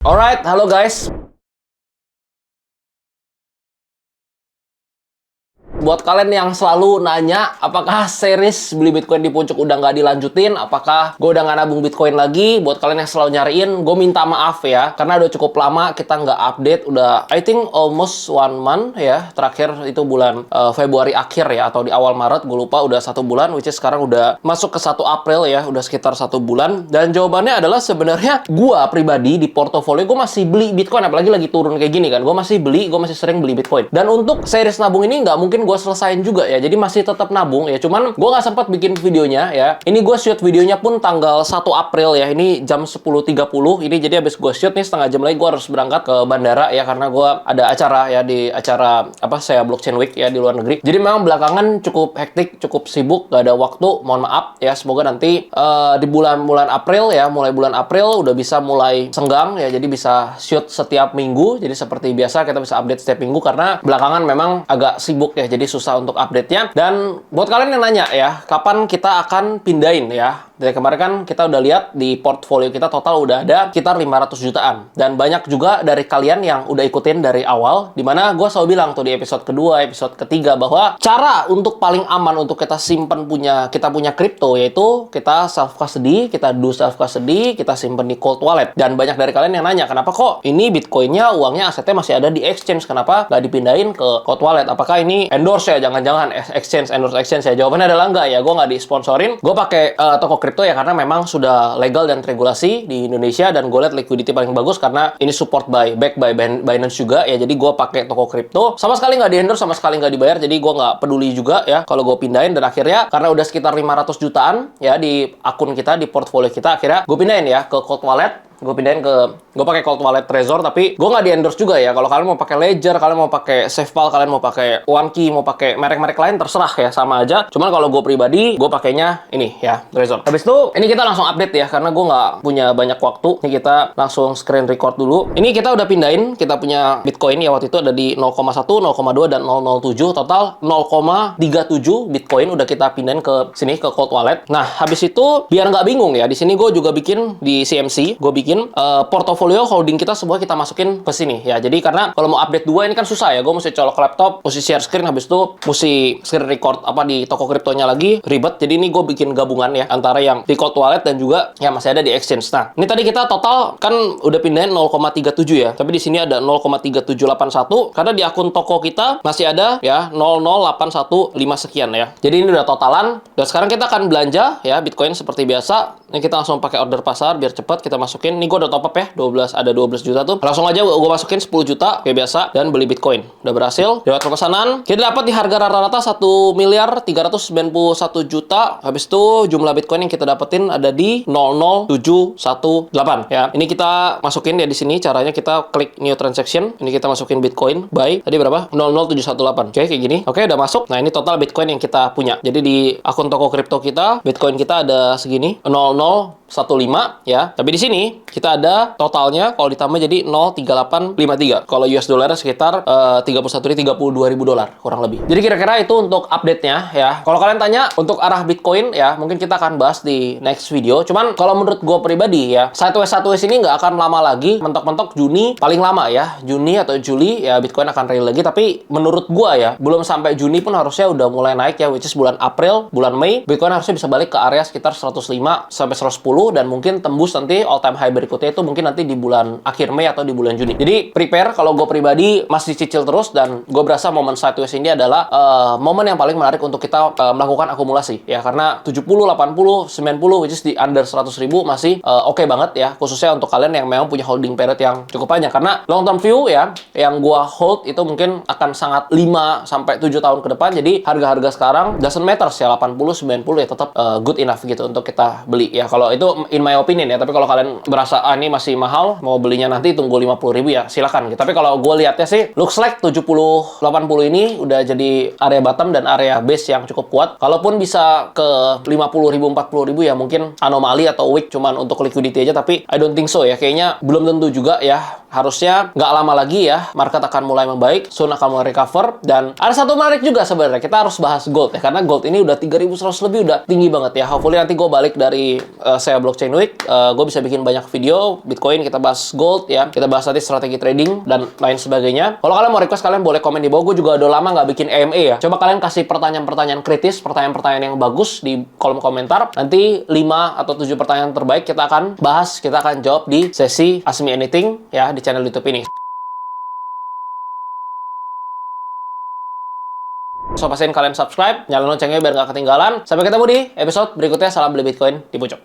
Alright, halo guys. Buat kalian yang selalu nanya, apakah series beli Bitcoin di puncak udah nggak dilanjutin? Apakah gue udah nggak nabung Bitcoin lagi? Buat kalian yang selalu nyariin, gue minta maaf ya. Karena udah cukup lama kita nggak update. Udah, I think almost 1 month ya. Terakhir itu bulan Februari akhir ya. Atau di awal Maret, gue lupa udah 1 bulan. Which is sekarang udah masuk ke 1 April ya. Udah sekitar 1 bulan. Dan jawabannya adalah sebenarnya gue pribadi di portofolio gue masih beli Bitcoin. Apalagi lagi turun kayak gini kan. Gue masih sering beli Bitcoin. Dan untuk series nabung ini nggak mungkin gue selesain juga ya, jadi masih tetap nabung ya, cuman gue nggak sempat bikin videonya ya. Ini gue shoot videonya pun tanggal 1 April ya, ini jam 10.30 ini, jadi habis gue shoot nih setengah jam lagi gue harus berangkat ke bandara ya, karena gue ada acara ya, di acara saya Blockchain Week ya di luar negeri. Jadi memang belakangan cukup hektik, cukup sibuk, gak ada waktu, mohon maaf ya. Semoga nanti di bulan April ya, mulai bulan April udah bisa mulai senggang ya, jadi bisa shoot setiap minggu, jadi seperti biasa kita bisa update setiap minggu, karena belakangan memang agak sibuk ya, jadi susah untuk update-nya. Dan buat kalian yang nanya ya, kapan kita akan pindahin ya, dari kemarin kan kita udah lihat di portfolio kita total udah ada sekitar 500 jutaan. Dan banyak juga dari kalian yang udah ikutin dari awal, dimana gue selalu bilang tuh di episode kedua, episode ketiga, bahwa cara untuk paling aman untuk kita simpen kita punya kripto, yaitu kita self custody, kita do self custody, kita simpen di cold wallet. Dan banyak dari kalian yang nanya, kenapa kok ini Bitcoinnya, uangnya, asetnya masih ada di exchange, kenapa nggak dipindahin ke cold wallet? Apakah ini endorse ya? Jangan-jangan endorse exchange ya? Jawabannya adalah enggak ya, gue nggak disponsorin. Gue pakai toko kripto ya, karena memang sudah legal dan regulasi di Indonesia, dan gue lihat liquidity paling bagus karena ini backed by Binance juga ya. Jadi gue pakai toko kripto, sama sekali nggak di-endorse, sama sekali nggak dibayar, jadi gue nggak peduli juga ya kalau gue pindahin. Dan akhirnya karena udah sekitar 500 jutaan ya di akun kita, di portfolio kita, akhirnya gue pindahin ya ke cold wallet. Gue pakai cold wallet Trezor, tapi gue nggak di-endorse juga ya. Kalau kalian mau pakai Ledger, kalian mau pakai SafePal, kalian mau pakai OneKey, mau pakai merek-merek lain, terserah ya, sama aja. Cuman kalau gue pribadi, gue pakainya ini ya, Trezor. Habis itu ini kita langsung update ya, karena gue nggak punya banyak waktu. Ini kita langsung screen record dulu. Ini kita udah pindahin, kita punya Bitcoin ya, waktu itu ada di 0,1, 0,2 dan 0,07, total 0,37 Bitcoin udah kita pindahin ke sini, ke cold wallet. Nah, habis itu biar nggak bingung ya, di sini gue juga bikin di CMC, gue bikin portofolio holding kita semua kita masukin ke sini ya. Jadi karena kalau mau update dua ini kan susah ya, gue mesti colok laptop, mesti share screen, habis itu mesti screen record di toko kriptonya lagi, ribet. Jadi ini gue bikin gabungan ya, antara yang di cold wallet dan juga yang masih ada di exchange. Nah, ini tadi kita total kan udah pindahin 0,37 ya, tapi di sini ada 0,3781 karena di akun toko kita masih ada ya 00815 sekian ya. Jadi ini udah totalan. Dan sekarang kita akan belanja ya Bitcoin seperti biasa. Ini kita langsung pakai order pasar biar cepat kita masukin. Ini gue udah top up ya, ada 12 juta tuh. Langsung aja gue masukin 10 juta kayak biasa dan beli Bitcoin. Udah berhasil. Lewat pemesanan, kita dapat di harga rata-rata 1.391 juta. Habis itu jumlah Bitcoin yang kita dapetin ada di 00718 ya. Ini kita masukin ya di sini. Caranya kita klik new transaction. Ini kita masukin Bitcoin buy. Tadi berapa? 00718. Oke, kayak gini. Oke, udah masuk. Nah, ini total Bitcoin yang kita punya. Jadi di akun toko kripto kita, Bitcoin kita ada segini, 0015 ya. Tapi di sini kita ada totalnya kalau ditambah jadi 03853. Kalau US dollarnya sekitar 32 ribu dolar kurang lebih. Jadi kira-kira itu untuk update-nya ya. Kalau kalian tanya untuk arah Bitcoin ya, mungkin kita akan bahas di next video. Cuman kalau menurut gue pribadi ya, sideways ini nggak akan lama lagi. Mentok-mentok Juni paling lama ya. Juni atau Juli ya Bitcoin akan rally lagi. Tapi menurut gue ya, belum sampai Juni pun harusnya udah mulai naik ya, which is bulan April, bulan Mei, Bitcoin harusnya bisa balik ke area sekitar 105 sampai 110 dan mungkin tembus nanti all time high berikutnya itu mungkin nanti di bulan akhir Mei atau di bulan Juni. Jadi prepare, kalau gue pribadi masih cicil terus, dan gue berasa momen sideways ini adalah momen yang paling menarik untuk kita melakukan akumulasi ya, karena 70, 80, 90 which is di under 100 ribu masih oke banget ya, khususnya untuk kalian yang memang punya holding period yang cukup panjang. Karena long term view ya, yang gue hold itu mungkin akan sangat 5 sampai 7 tahun ke depan. Jadi harga-harga sekarang doesn't matter ya, 80, 90 ya tetap good enough gitu untuk kita beli ya. Kalau itu in my opinion ya, tapi kalau kalian berasa ini masih mahal, mau belinya nanti tunggu 50 ribu ya silakan gitu. Tapi kalau gue lihatnya sih looks like 70 80 ini udah jadi area bottom dan area base yang cukup kuat. Kalaupun bisa ke 50 ribu 40 ribu ya mungkin anomali atau weak cuman untuk liquidity aja, tapi I don't think so ya, kayaknya belum tentu juga ya. harusnya nggak lama lagi ya, market akan mulai membaik, soon akan mulai recover. Dan ada satu menarik juga sebenarnya, kita harus bahas gold ya, karena gold ini udah 3.100 lebih, udah tinggi banget ya. Hopefully nanti gue balik dari saya Blockchain Week, gue bisa bikin banyak video Bitcoin, kita bahas gold ya, kita bahas nanti strategi trading dan lain sebagainya. Kalau kalian mau request, kalian boleh komen di bawah. Gue juga udah lama nggak bikin AMA ya. Coba kalian kasih pertanyaan-pertanyaan kritis, pertanyaan-pertanyaan yang bagus di kolom komentar. Nanti 5 atau 7 pertanyaan terbaik kita akan bahas, kita akan jawab di sesi Ask Me Anything ya di channel YouTube ini. So, pastiin kalian subscribe, nyalain loncengnya biar nggak ketinggalan. Sampai ketemu di episode berikutnya. Salam beli Bitcoin di Pucuk.